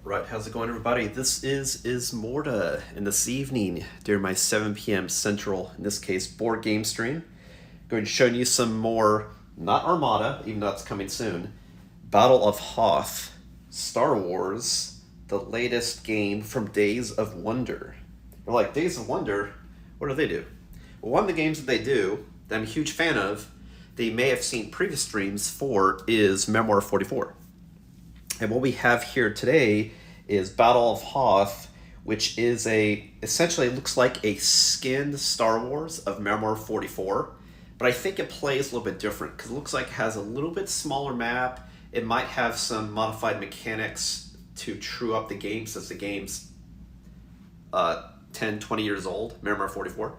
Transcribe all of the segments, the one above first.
Right, how's it going, everybody? This is Ismortah, and this evening, during my 7 p.m. Central, in this case, board game stream, going to show you some more, not Armada, even though it's coming soon, Battle of Hoth, Star Wars, the latest game from Days of Wonder. You're like, Days of Wonder? What do they do? Well, one of the games that they do, that I'm a huge fan of, that you may have seen previous streams for, is Memoir 44. And what we have here today is Battle of Hoth, which is essentially looks like a skinned Star Wars of Memoir 44. But I think it plays a little bit different because it looks like it has a little bit smaller map. It might have some modified mechanics to true up the game since the game's 10, 20 years old, Memoir 44.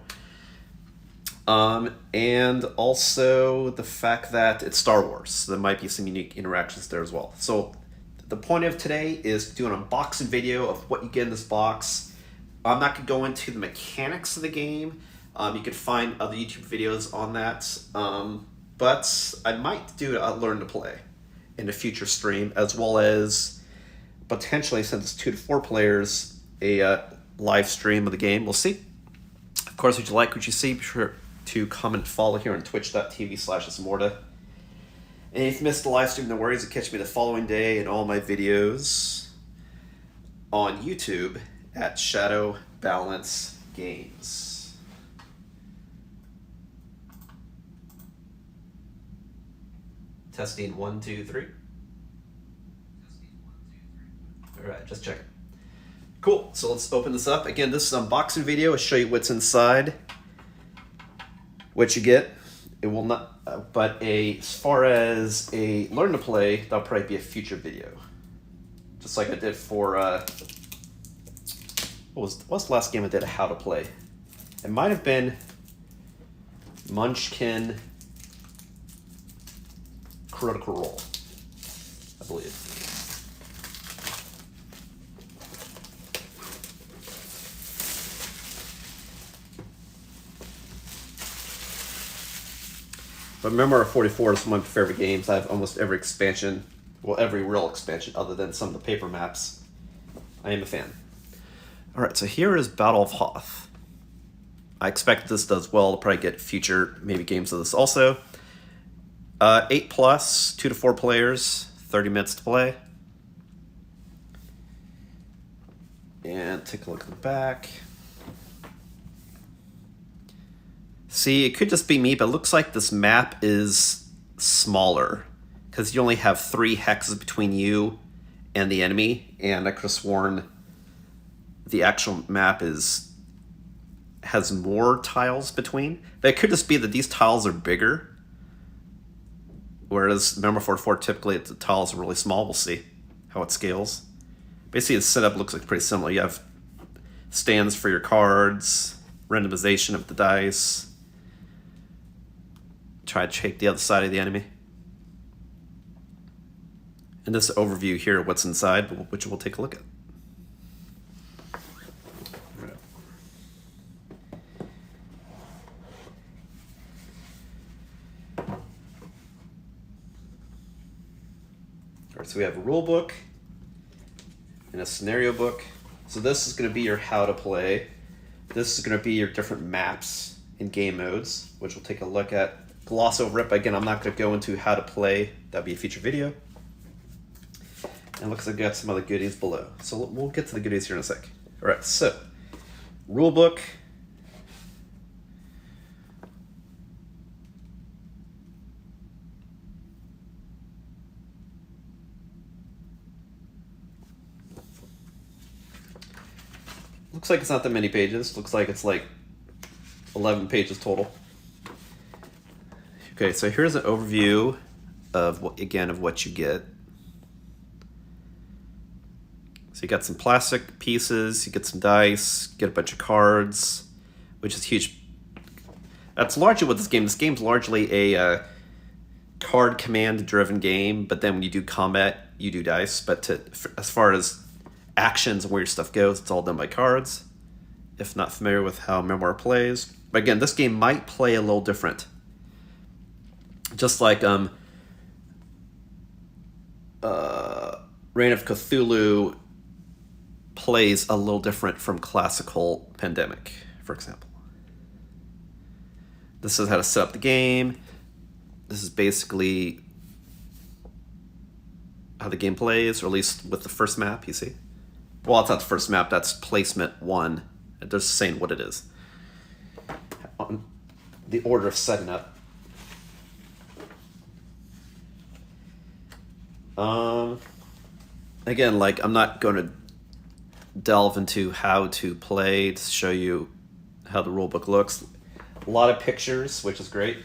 And also the fact that it's Star Wars. So there might be some unique interactions there as well. So the point of today is to do an unboxing video of what you get in this box. I'm not going to go into the mechanics of the game. You can find other YouTube videos on that. But I might do a learn to play in a future stream, as well as potentially, since it's 2 to 4 players, a live stream of the game. We'll see. Of course, if you like what you see, be sure to comment and follow here on twitch.tv/Ismortah. And if you missed the live stream, no worries. You'll catch me the following day in all my videos on YouTube at Shadow Balance Games. Testing 1, 2, 3. All right, just checking. Cool. So let's open this up. Again, this is an unboxing video. I'll show you what's inside, what you get. It will not, but as far as a learn to play, that'll probably be a future video. Just like I did for, what's the last game I did how to play? It might have been Munchkin Critical Role, I believe. But Memoir 44 is one of my favorite games. I have almost every expansion, well, every real expansion other than some of the paper maps. I am a fan. All right, so here is Battle of Hoth. I expect this does well. I'll probably get future maybe games of this also. 8 plus, 2 to 4 players, 30 minutes to play. And take a look at the back. See, it could just be me, but it looks like this map is smaller because you only have 3 hexes between you and the enemy, and I could have sworn the actual map has more tiles between. But it could just be that these tiles are bigger, whereas Memoir 44 typically the tiles are really small. We'll see how it scales. Basically, the setup looks like pretty similar. You have stands for your cards, randomization of the dice. Try to shake the other side of the enemy. And this overview here of what's inside, which we'll take a look at. All right, so we have a rule book and a scenario book. So this is going to be your how to play. This is going to be your different maps and game modes, which we'll take a look at. Gloss over it, but again, I'm not going to go into how to play. That'll be a future video. And looks like I got some other goodies below. So we'll get to the goodies here in a sec. All right, so rule book. Looks like it's not that many pages. Looks like it's like 11 pages total. Okay, so here's an overview of what you get. So you got some plastic pieces, you get some dice, get a bunch of cards, which is huge. That's largely what this game. This game's largely a card command driven game, but then when you do combat, you do dice. But as far as actions and where your stuff goes, it's all done by cards. If not familiar with how Memoir plays, but again, this game might play a little different. Just like Reign of Cthulhu plays a little different from classical Pandemic, for example. This is how to set up the game. This is basically how the game plays, or at least with the first map, you see. Well, it's not the first map, that's placement 1. They're just saying what it is. On the order of setting up. Again, like, I'm not going to delve into how to play to show you how the rulebook looks. A lot of pictures, which is great.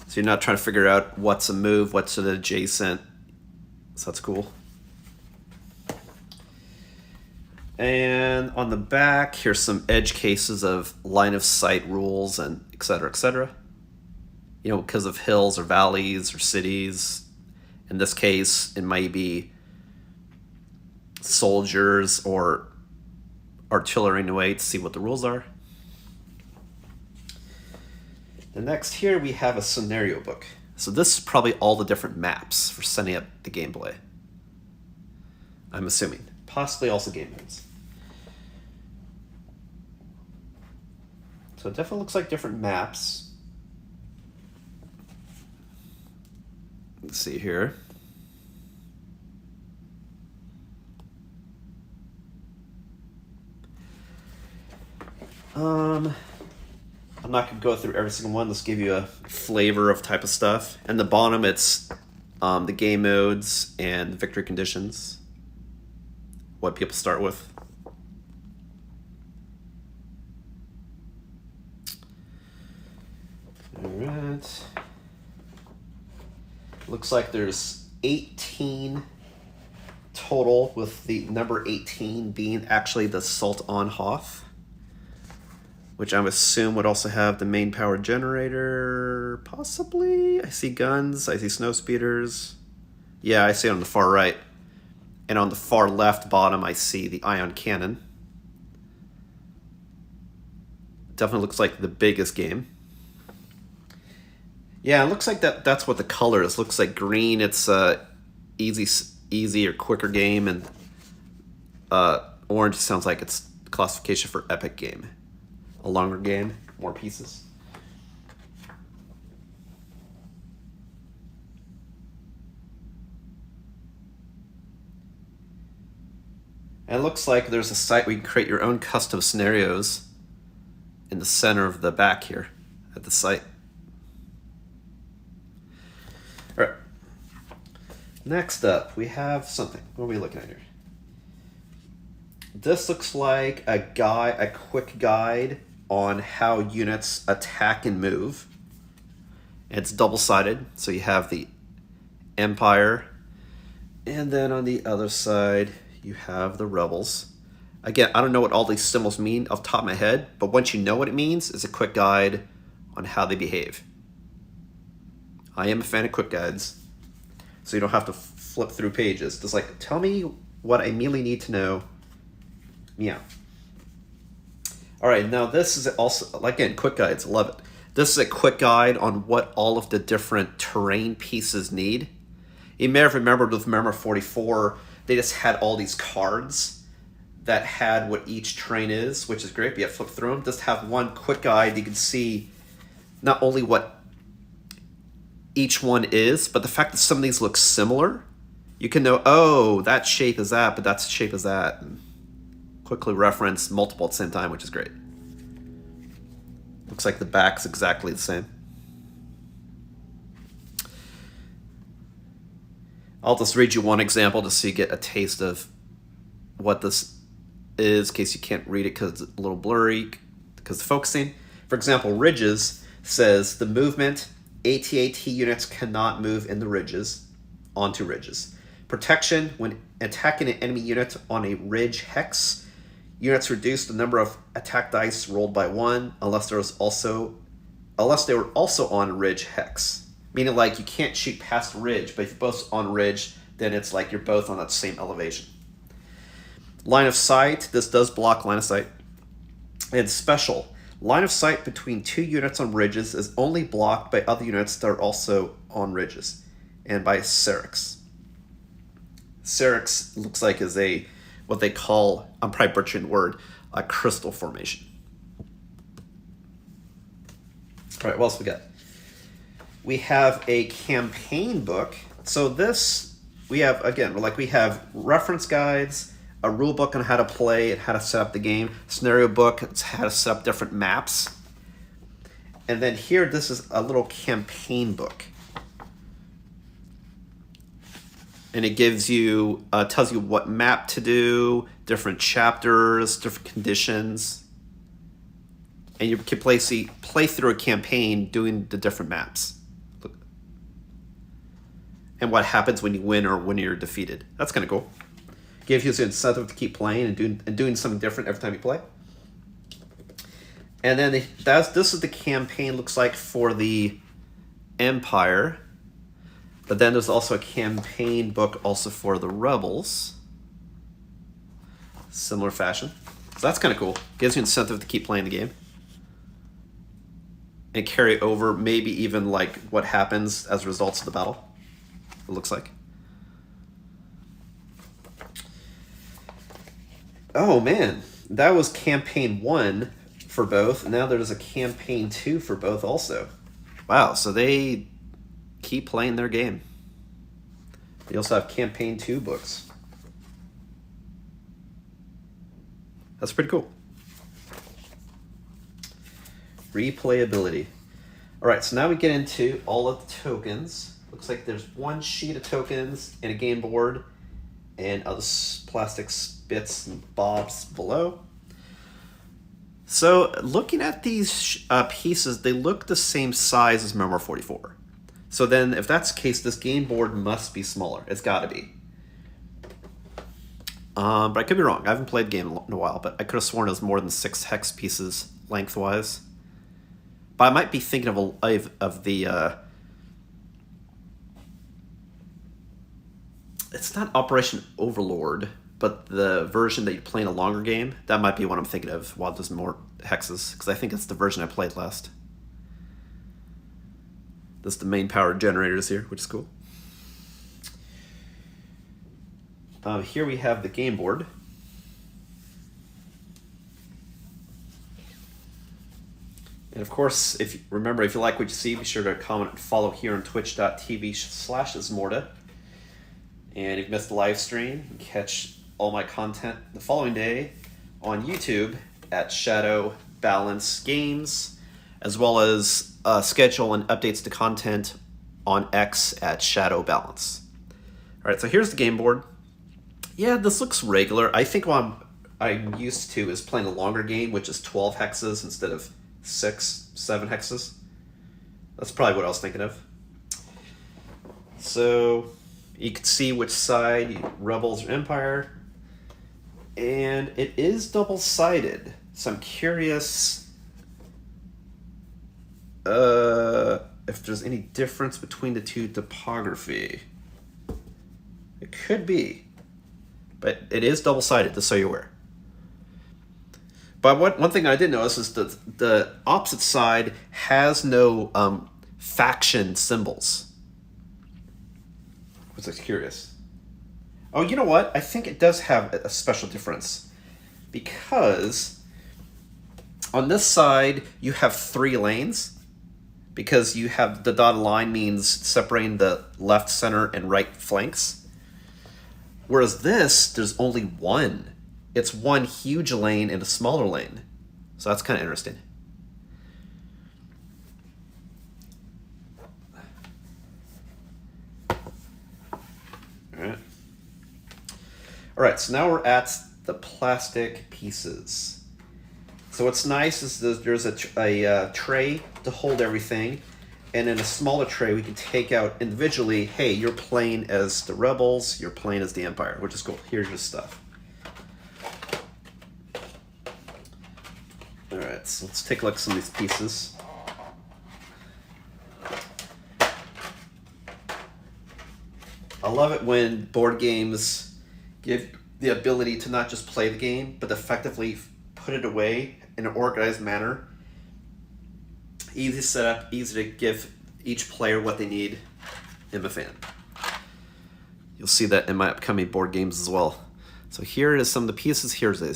So you're not trying to figure out what's a move, what's an adjacent. So that's cool. And on the back, here's some edge cases of line of sight rules and et cetera, et cetera. You know, because of hills or valleys or cities. In this case, it might be soldiers or artillery in a way to see what the rules are. The next here we have a scenario book. So this is probably all the different maps for setting up the gameplay. I'm assuming. Possibly also game modes. So it definitely looks like different maps. Let's see here. I'm not going to go through every single one. Let's give you a flavor of type of stuff. And the bottom, it's the game modes and victory conditions. What people start with. All right. Looks like there's 18 total, with the number 18 being actually the Assault on Hoth, which I would assume would also have the main power generator, possibly. I see guns, I see snow speeders. Yeah, I see it on the far right. And on the far left bottom, I see the ion cannon. Definitely looks like the biggest game. Yeah, it looks like that's what the color is. Looks like green, it's a easy or quicker game, and orange sounds like it's classification for epic game. A longer game, more pieces. And it looks like there's a site where you can create your own custom scenarios in the center of the back here at the site. All right. Next up, we have something. What are we looking at here? This looks like a quick guide on how units attack and move. It's double-sided, so you have the Empire, and then on the other side, you have the Rebels. Again, I don't know what all these symbols mean off the top of my head, but once you know what it means, it's a quick guide on how they behave. I am a fan of quick guides, so you don't have to flip through pages. Just like, tell me what I immediately need to know. Yeah. All right, now this is also, again, quick guides, love it. This is a quick guide on what all of the different terrain pieces need. You may have remembered with Memoir 44, they just had all these cards that had what each terrain is, which is great, but you have to flip through them. Just have one quick guide, you can see not only what each one is, but the fact that some of these look similar, you can know, oh, that shape is that, but that shape is that. And quickly reference multiple at the same time, which is great. Looks like the back's exactly the same. I'll just read you one example just so you get a taste of what this is, in case you can't read it because it's a little blurry, because of focusing. For example, ridges says the movement, AT-AT units cannot move in the ridges, onto ridges. Protection, when attacking an enemy unit on a ridge hex, units reduce the number of attack dice rolled by 1 unless they were also on ridge hex. Meaning, like, you can't shoot past ridge, but if you're both on ridge, then it's like you're both on that same elevation. Line of sight, this does block line of sight. And special, line of sight between two units on ridges is only blocked by other units that are also on ridges, and by Serix. Serix looks like is a what they call, I'm probably butchering the word, a crystal formation. All right, what else we got? We have a campaign book. So this, we have, again, we have reference guides, a rule book on how to play and how to set up the game, scenario book, it's how to set up different maps. And then here, this is a little campaign book. And it gives you, tells you what map to do, different chapters, different conditions. And you can play through a campaign doing the different maps. And what happens when you win or when you're defeated. That's kind of cool. Gives you an incentive to keep playing and doing something different every time you play. And then this is the campaign, looks like, for the Empire. But then there's also a campaign book also for the Rebels. Similar fashion. So that's kind of cool. Gives you incentive to keep playing the game. And carry over maybe even like what happens as results of the battle. It looks like. Oh man, that was campaign 1 for both. Now there's a campaign 2 for both also. Wow, so they keep playing their game. They also have campaign 2 books. That's pretty cool. Replayability. All right, so now we get into all of the tokens. Looks like there's one sheet of tokens and a game board and other plastic bits and bobs below. So looking at these pieces, they look the same size as Memoir 44. So then if that's the case, this game board must be smaller. It's got to be. But I could be wrong. I haven't played the game in a while, but I could have sworn it was more than 6 hex pieces lengthwise. But I might be thinking of the... it's not Operation Overlord, but the version that you play in a longer game. That might be what I'm thinking of while there's more hexes, because I think it's the version I played last. This is the main power generators here, which is cool. Here we have the game board. And of course, if you like what you see, be sure to comment and follow here on twitch.tv/Ismortah. And if you missed the live stream, you can catch all my content the following day on YouTube at Shadow Balance Games, as well as schedule and updates to content on X at Shadow Balance. All right, so here's the game board. Yeah, this looks regular. I think what I'm used to is playing a longer game, which is 12 hexes instead of 6, 7 hexes. That's probably what I was thinking of. So you can see which side, Rebels or Empire. And it is double-sided. So I'm curious if there's any difference between the two topography. It could be. But it is double-sided, just so you're aware. But one thing I did notice is that the opposite side has no faction symbols. Which is curious. Oh, you know what? I think it does have a special difference. Because on this side, you have 3 lanes. Because you have the dotted line means separating the left, center, and right flanks. Whereas this, there's only one. It's one huge lane and a smaller lane. So that's kind of interesting. All right, so now we're at the plastic pieces. So what's nice is there's a tray to hold everything. And in a smaller tray, we can take out individually, hey, you're playing as the Rebels, you're playing as the Empire, which is cool. Here's your stuff. All right, so let's take a look at some of these pieces. I love it when board games give the ability to not just play the game, but effectively put it away in an organized manner. Easy setup, easy to give each player what they need. I'm a fan. You'll see that in my upcoming board games as well. So here is some of the pieces. Here's a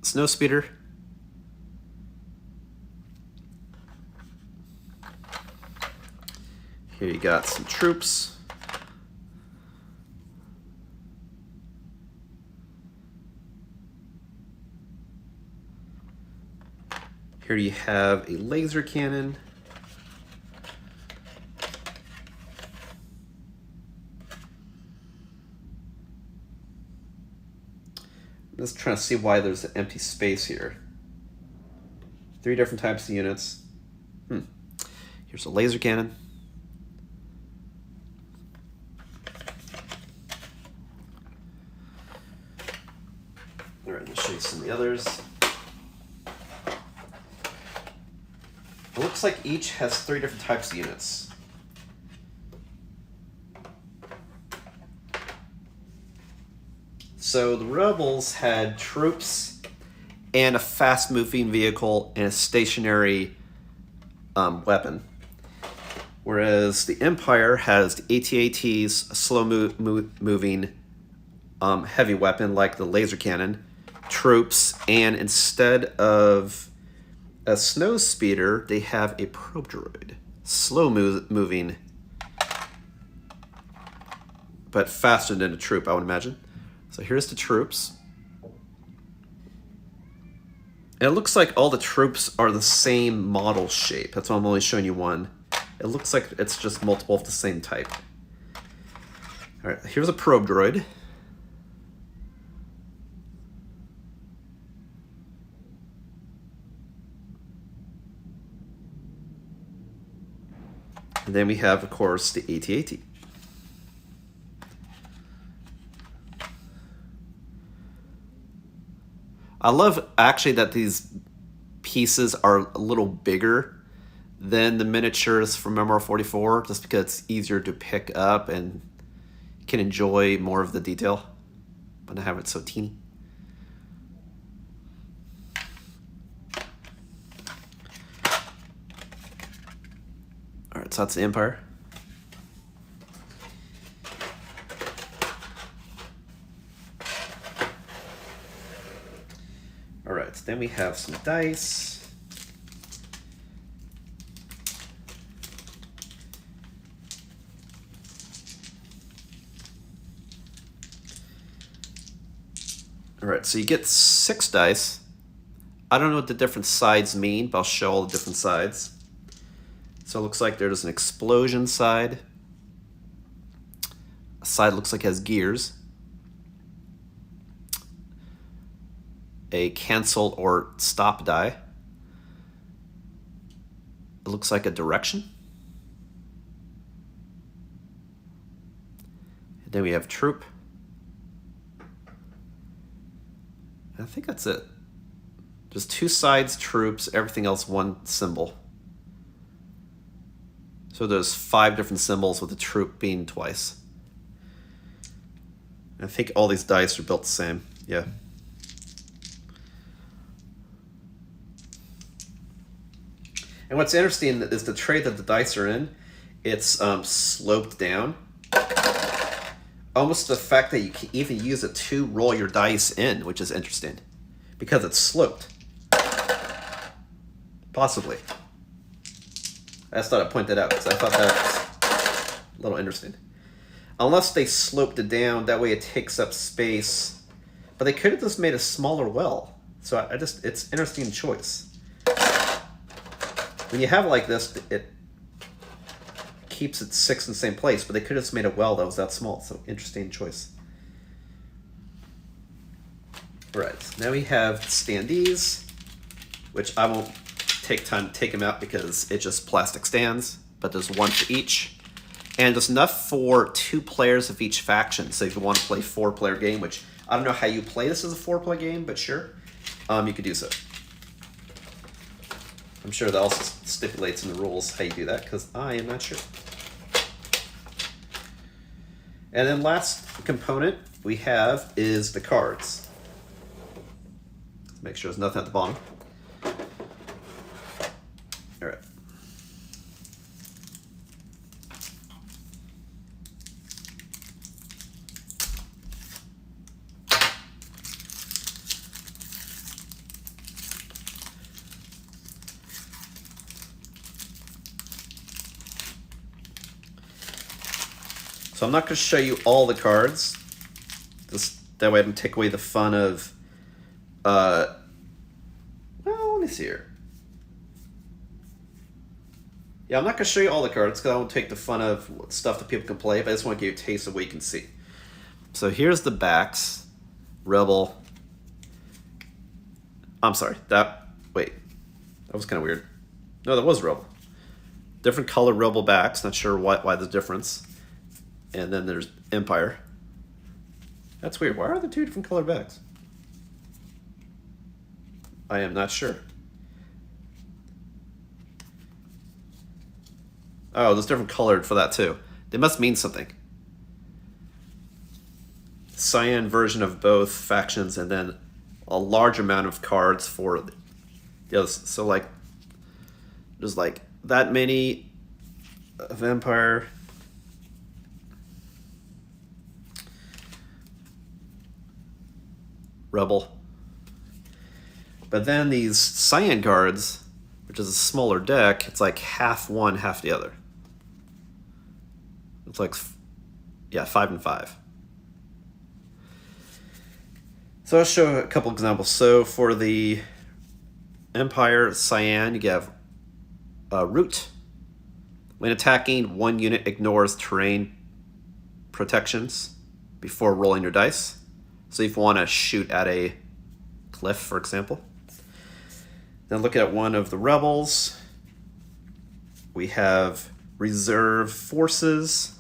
snow speeder. Here you got some troops. Here you have a laser cannon. I'm just trying to see why there's an empty space here. 3 different types of units. Here's a laser cannon. All right, let's show you some of the others. It looks like each has 3 different types of units. So the Rebels had troops and a fast-moving vehicle and a stationary weapon. Whereas the Empire has the AT-ATs, a slow-moving heavy weapon like the laser cannon, troops, and instead of a snow speeder, they have a probe droid. Slow-moving, but faster than a troop, I would imagine. So here's the troops. And it looks like all the troops are the same model shape. That's why I'm only showing you one. It looks like it's just multiple of the same type. All right, here's a probe droid. And then we have, of course, the AT-AT. I love, actually, that these pieces are a little bigger than the miniatures from MR44, just because it's easier to pick up and you can enjoy more of the detail, but not have it so teeny. All right, so that's the Empire. All right, then we have some dice. All right, so you get 6 dice. I don't know what the different sides mean, but I'll show all the different sides. So it looks like there's an explosion side. A side looks like it has gears. A cancel or stop die. It looks like a direction. And then we have troop. I think that's it. Just 2 sides, troops, everything else one symbol. So there's 5 different symbols with the troop being twice. I think all these dice are built the same. Yeah. And what's interesting is the tray that the dice are in, it's sloped down. Almost the fact that you can even use it to roll your dice in, which is interesting. Because it's sloped. Possibly. I just thought I'd point that out, because I thought that was a little interesting. Unless they sloped it down, that way it takes up space. But they could have just made a smaller well. So it's an interesting choice. When you have it like this, it keeps it 6 in the same place, but they could have just made a well that was that small. So interesting choice. Right, now we have standees, which I won't take time to take them out because it's just plastic stands, but there's 1 for each. And there's enough for 2 players of each faction. So if you want to play 4-player game, which I don't know how you play this as a 4-player game, but sure, you could do so. I'm sure that also stipulates in the rules how you do that, because I am not sure. And then last component we have is the cards. Let's make sure there's nothing at the bottom. All right. So I'm not going to show you all the cards. That way I don't take away the fun of, well, let me see here. Yeah, I'm not going to show you all the cards because I won't take the fun of stuff that people can play, but I just want to give you a taste of what you can see. So here's the backs. Rebel. I'm sorry. Wait. That was kind of weird. No, that was Rebel. Different color Rebel backs. Not sure why the difference. And then there's Empire. That's weird. Why are there two different color backs? I am not sure. Oh, there's different colored for that too. They must mean something. Cyan version of both factions, and then a large amount of cards for the others. So like, there's like that many of Empire. Rebel. But then these Cyan cards, which is a smaller deck, it's like half one, half the other. It's like, yeah, 5 and 5. So I'll show a couple examples. So for the Empire Cyan, you have Root. When attacking, one unit ignores terrain protections before rolling your dice. So if you want to shoot at a cliff, for example. Then look at one of the Rebels. We have Reserve Forces.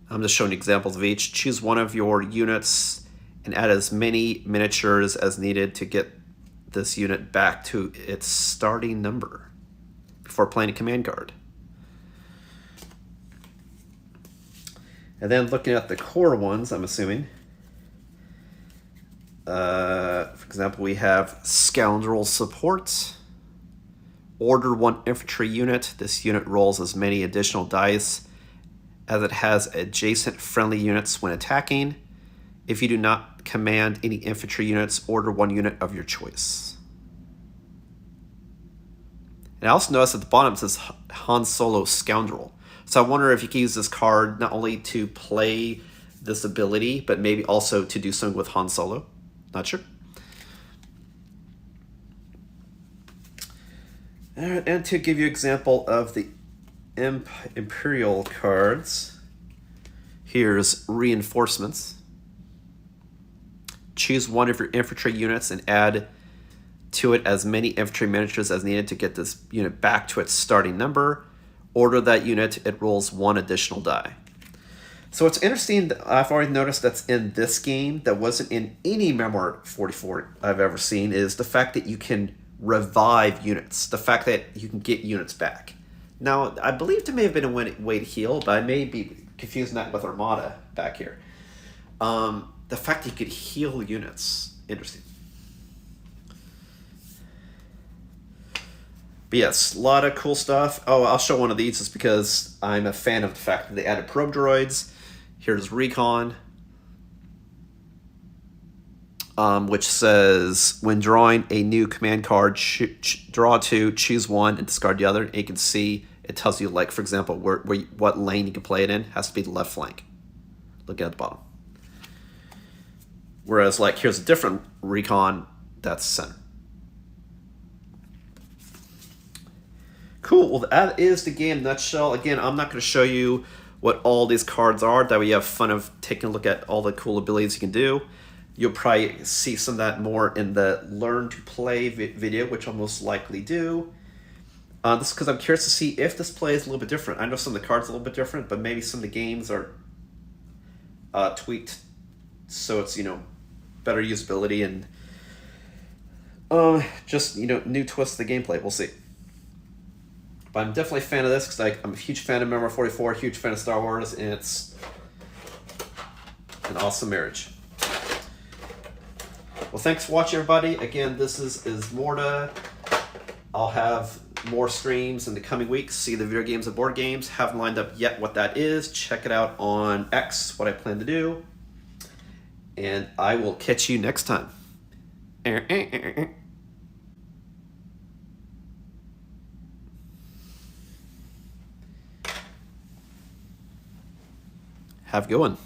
I'm just showing examples of each. Choose one of your units and add as many miniatures as needed to get this unit back to its starting number before playing a command card. And then looking at the core ones, I'm assuming. For example, we have Scoundrel Support. Order one infantry unit. This unit rolls as many additional dice as it has adjacent friendly units when attacking. If you do not command any infantry units, order one unit of your choice. And I also noticed at the bottom it says Han Solo Scoundrel. So I wonder if you can use this card not only to play this ability, but maybe also to do something with Han Solo. Not sure. All right, and to give you an example of the Imperial cards, here's Reinforcements. Choose one of your infantry units and add to it as many infantry miniatures as needed to get this unit back to its starting number. Order that unit, it rolls one additional die. So what's interesting, I've already noticed that's in this game that wasn't in any Memoir 44 I've ever seen, is the fact that you can revive units. The fact that you can get units back. Now, I believe there may have been a way to heal, but I may be confusing that with Armada back here. The fact that you could heal units, interesting. But yes, a lot of cool stuff. Oh, I'll show one of these just because I'm a fan of the fact that they added probe droids. Here's Recon, which says, when drawing a new command card, draw two, choose one, and discard the other. And you can see it tells you, like, for example, what lane you can play it in. It has to be the left flank. Look at the bottom. Whereas, like, here's a different Recon that's center. Cool, well that is the game in a nutshell. Again, I'm not going to show you what all these cards are. That way you have fun of taking a look at all the cool abilities you can do. You'll probably see some of that more in the Learn to Play video, which I'll most likely do. This is because I'm curious to see if this play is a little bit different. I know some of the cards are a little bit different, but maybe some of the games are tweaked so it's, better usability and just, new twists to the gameplay. We'll see. But I'm definitely a fan of this because I'm a huge fan of Memoir 44, huge fan of Star Wars, and it's an awesome marriage. Well, thanks for watching, everybody. Again, this is Ismortah. I'll have more streams in the coming weeks. See the video games and board games. Haven't lined up yet what that is. Check it out on X, what I plan to do. And I will catch you next time. Have a good one.